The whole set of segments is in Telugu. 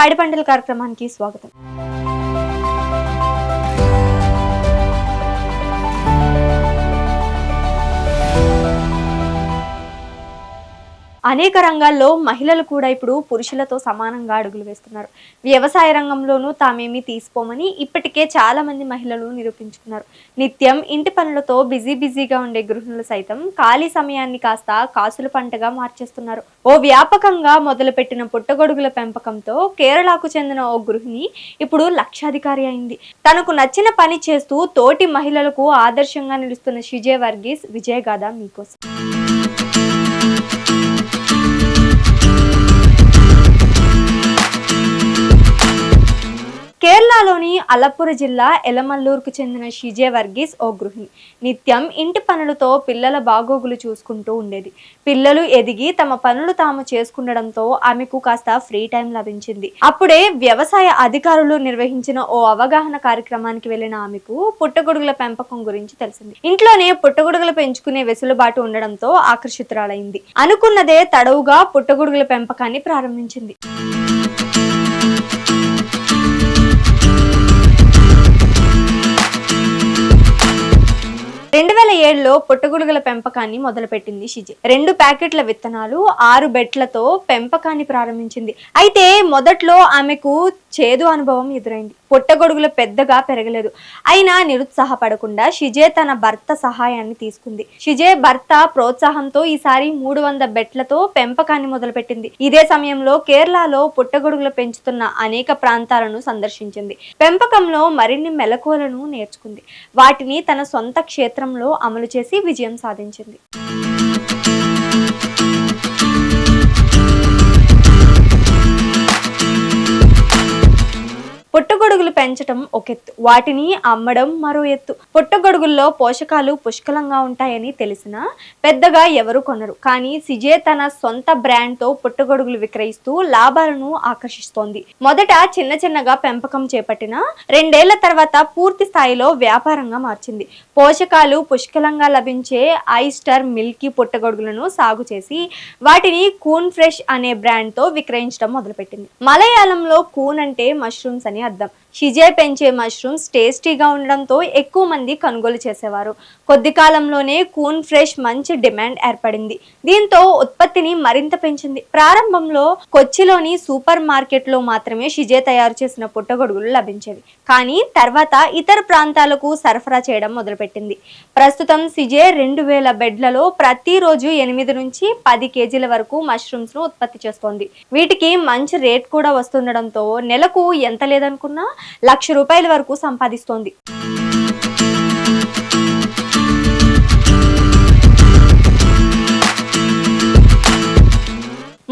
పాడి పంటల కార్యక్రమానికి స్వాగతం. అనేక రంగాల్లో మహిళలు కూడా ఇప్పుడు పురుషులతో సమానంగా అడుగులు వేస్తున్నారు. వ్యవసాయ రంగంలోనూ తామేమీ తీసుకోమని ఇప్పటికే చాలా మంది మహిళలు నిరూపించుకున్నారు. నిత్యం ఇంటి పనులతో బిజీగా ఉండే గృహిణులు సైతం ఖాళీ సమయాన్ని కాస్త కాసుల పంటగా మార్చేస్తున్నారు. ఓ వ్యాపకంగా మొదలుపెట్టిన పుట్టగొడుగుల పెంపకంతో కేరళకు చెందిన ఓ గృహిణి ఇప్పుడు లక్షాధికారి అయింది. తనకు నచ్చిన పని చేస్తూ తోటి మహిళలకు ఆదర్శంగా నిలుస్తున్న షిజే వర్గీస్ విజయగాథ మీకోసం. కేరళలోని అలప్పుర జిల్లా ఎలమల్లూరుకు చెందిన షిజే వర్గీస్ ఓ గృహిణి. నిత్యం ఇంటి పనులతో పిల్లల బాగోగులు చూసుకుంటూ ఉండేది. పిల్లలు ఎదిగి తమ పనులు తాము చేసుకుండడంతో ఆమెకు కాస్త ఫ్రీ టైం లభించింది. అప్పుడే వ్యవసాయ అధికారులు నిర్వహించిన ఓ అవగాహన కార్యక్రమానికి వెళ్లిన ఆమెకు పుట్టగొడుగుల పెంపకం గురించి తెలిసింది. ఇంట్లోనే పుట్టగొడుగులు పెంచుకునే వెసులుబాటు ఉండడంతో ఆకర్షితురాలైంది. అనుకున్నదే తడవుగా పుట్టగొడుగుల పెంపకాన్ని ప్రారంభించింది. 2007లో పుట్టగొడుగుల పెంపకాన్ని మొదలుపెట్టింది షిజే. 2 ప్యాకెట్ల విత్తనాలు 6 బెట్లతో పెంపకాన్ని ప్రారంభించింది. అయితే మొదట్లో ఆమెకు చేదు అనుభవం ఎదురైంది. పుట్టగొడుగులు పెద్దగా పెరగలేదు. అయినా నిరుత్సాహపడకుండా షిజే తన భర్త సహాయాన్ని తీసుకుంది. షిజే భర్త ప్రోత్సాహంతో ఈసారి 300 బెట్లతో పెంపకాన్ని మొదలుపెట్టింది. ఇదే సమయంలో కేరళలో పుట్టగొడుగులు పెంచుతున్న అనేక ప్రాంతాలను సందర్శించింది. పెంపకంలో మరిన్ని మెలకువలను నేర్చుకుంది. వాటిని తన సొంత క్షేత్రంలో అమలు చేసి విజయం సాధించింది. పుట్టగొడుగులు పెంచడం ఒక ఎత్తు, వాటిని అమ్మడం మరో ఎత్తు. పుట్టగొడుగుల్లో పోషకాలు పుష్కలంగా ఉంటాయని తెలిసినా పెద్దగా ఎవరు కొనరు. కానీ షిజే తన సొంత బ్రాండ్ తో పుట్టగొడుగులు విక్రయిస్తూ లాభాలను ఆకర్షిస్తోంది. మొదట చిన్నగా పెంపకం చేపట్టిన 2 ఏళ్ల తర్వాత పూర్తి స్థాయిలో వ్యాపారంగా మార్చింది. పోషకాలు పుష్కలంగా లభించే ఐస్టర్ మిల్కీ పుట్టగొడుగులను సాగు చేసి వాటిని కూన్ ఫ్రెష్ అనే బ్రాండ్ తో విక్రయించడం మొదలుపెట్టింది. మలయాళంలో కూన్ అంటే మష్రూమ్స్ అని అర్థం. షిజే పెంచే మష్రూమ్స్ టేస్టీగా ఉండడంతో ఎక్కువ మంది కొనుగోలు చేసేవారు. కొద్ది కాలంలోనే కూన్ ఫ్రెష్ మంచి డిమాండ్ ఏర్పడింది. దీంతో ఉత్పత్తిని మరింత పెంచింది. ప్రారంభంలో కొచ్చిలోని సూపర్ మార్కెట్ లో మాత్రమే షిజే తయారు చేసిన పుట్టగొడుగులు లభించేవి. కానీ తర్వాత ఇతర ప్రాంతాలకు సరఫరా చేయడం మొదలుపెట్టింది. ప్రస్తుతం షిజే 2000 బెడ్లలో ప్రతిరోజు 8 నుంచి 10 కేజీల వరకు మష్రూమ్స్ ను ఉత్పత్తి చేస్తోంది. వీటికి మంచి రేట్ కూడా వస్తుండడంతో నెలకు ఎంత లేదనుకున్నా ₹1,00,000 వరకు సంపాదిస్తోంది.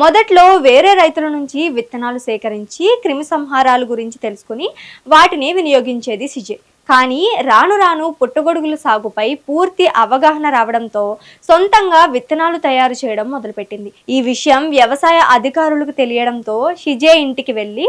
మొదట్లో వేరే రైతుల నుంచి విత్తనాలు సేకరించి క్రిమి సంహారాల గురించి తెలుసుకుని వాటిని వినియోగించేది షిజే. కానీ రాను పుట్టగొడుగుల సాగుపై పూర్తి అవగాహన రావడంతో సొంతంగా విత్తనాలు తయారు చేయడం మొదలుపెట్టింది. ఈ విషయం వ్యవసాయ అధికారులకు తెలియడంతో షిజే ఇంటికి వెళ్లి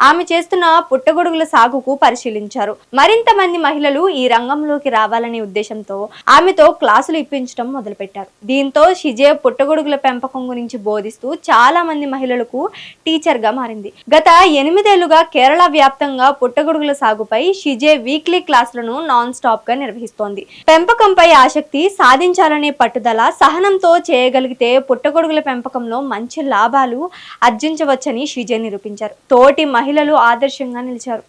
ఆమె చేస్తున్న పుట్టగొడుగుల సాగుకు పరిశీలించారు. మరింత మంది మహిళలు ఈ రంగంలోకి రావాలనే ఉద్దేశంతో ఆమెతో క్లాసులు ఇప్పించడం మొదలుపెట్టారు. దీంతో షిజే పుట్టగొడుగుల పెంపకం గురించి బోధిస్తూ చాలా మంది మహిళలకు టీచర్ గా మారింది. గత 8 ఏళ్లుగా కేరళ వ్యాప్తంగా పుట్టగొడుగుల సాగుపై షిజే వీక్లీ క్లాసులను నాన్ స్టాప్ గా నిర్వహిస్తోంది. పెంపకంపై ఆసక్తి, సాధించాలనే పట్టుదల, సహనంతో చేయగలిగితే పుట్టగొడుగుల పెంపకంలో మంచి లాభాలు ఆర్జించవచ్చని షిజే నిరూపించారు. తోటి మహిళలు ఆదర్శంగా నిలిచారు.